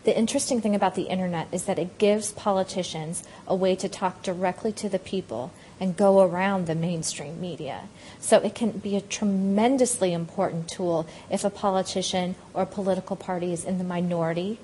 The interesting thing about the internet is that it gives politicians a way to talk directly to the people and go around the mainstream media. So it can be a tremendously important tool if a politician or political party is in the minority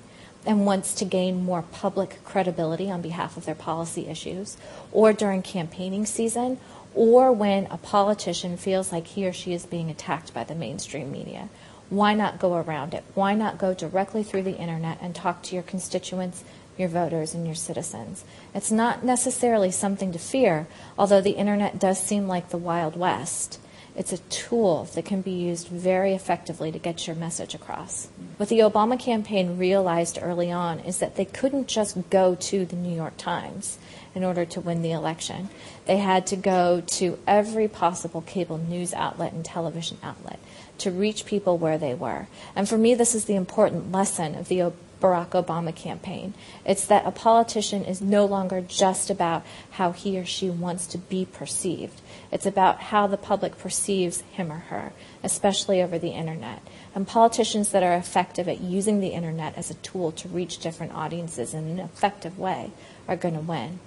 and wants to gain more public credibility on behalf of their policy issues, or during campaigning season, or when a politician feels like he or she is being attacked by the mainstream media. Why not go around it? Why not go directly through the internet and talk to your constituents, your voters, and your citizens? It's not necessarily something to fear, although the internet does seem like the Wild West. It's a tool that can be used very effectively to get your message across. What the Obama campaign realized early on is that they couldn't just go to the New York Times in order to win the election. They had to go to every possible cable news outlet and television outlet to reach people where they were. And for me, this is the important lesson of the Barack Obama campaign. It's that a politician is no longer just about how he or she wants to be perceived. It's about how the public perceives him or her, especially over the internet. And politicians that are effective at using the internet as a tool to reach different audiences in an effective way are going to win.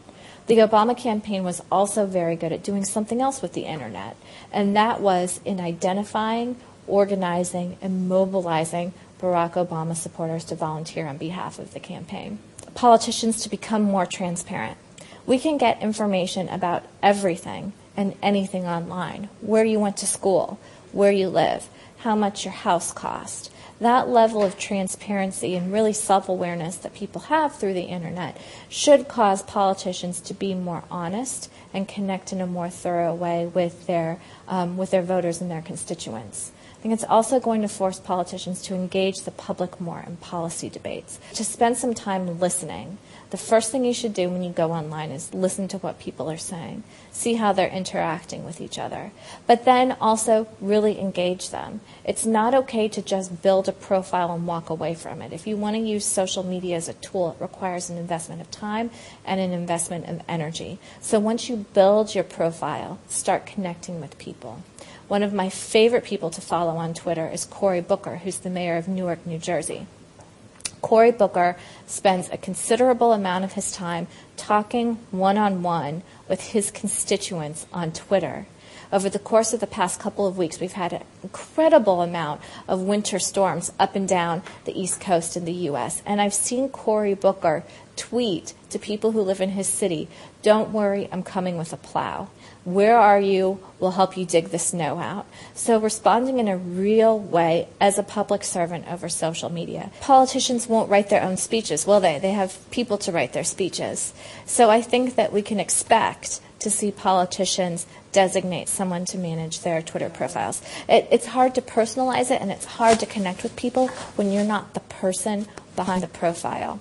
The Obama campaign was also very good at doing something else with the internet, and that was in identifying, organizing, and mobilizing Barack Obama supporters to volunteer on behalf of the campaign. Politicians to become more transparent. We can get information about everything and anything online: where you went to school, where you live, how much your house cost. That level of transparency and really self-awareness that people have through the internet should cause politicians to be more honest and connect in a more thorough way with their voters and their constituents. I think it's also going to force politicians to engage the public more in policy debates, to spend some time listening. The first thing you should do when you go online is listen to what people are saying, see how they're interacting with each other, but then also really engage them. It's not okay to just build a profile and walk away from it. If you want to use social media as a tool, it requires an investment of time and an investment of energy. So once you build your profile, start connecting with people. One of my favorite people to follow on Twitter is Cory Booker, who's the mayor of Newark, New Jersey. Cory Booker spends a considerable amount of his time talking one-on-one with his constituents on Twitter. Over the course of the past couple of weeks, we've had an incredible amount of winter storms up and down the East Coast in the U.S., and I've seen Cory Booker tweet to people who live in his city, "Don't worry, I'm coming with a plow. Where are you? We'll help you dig the snow out." So responding in a real way as a public servant over social media. Politicians won't write their own speeches, will they? They have people to write their speeches. So I think that we can expect to see politicians designate someone to manage their Twitter profiles. It's hard to personalize it, and it's hard to connect with people when you're not the person behind the profile.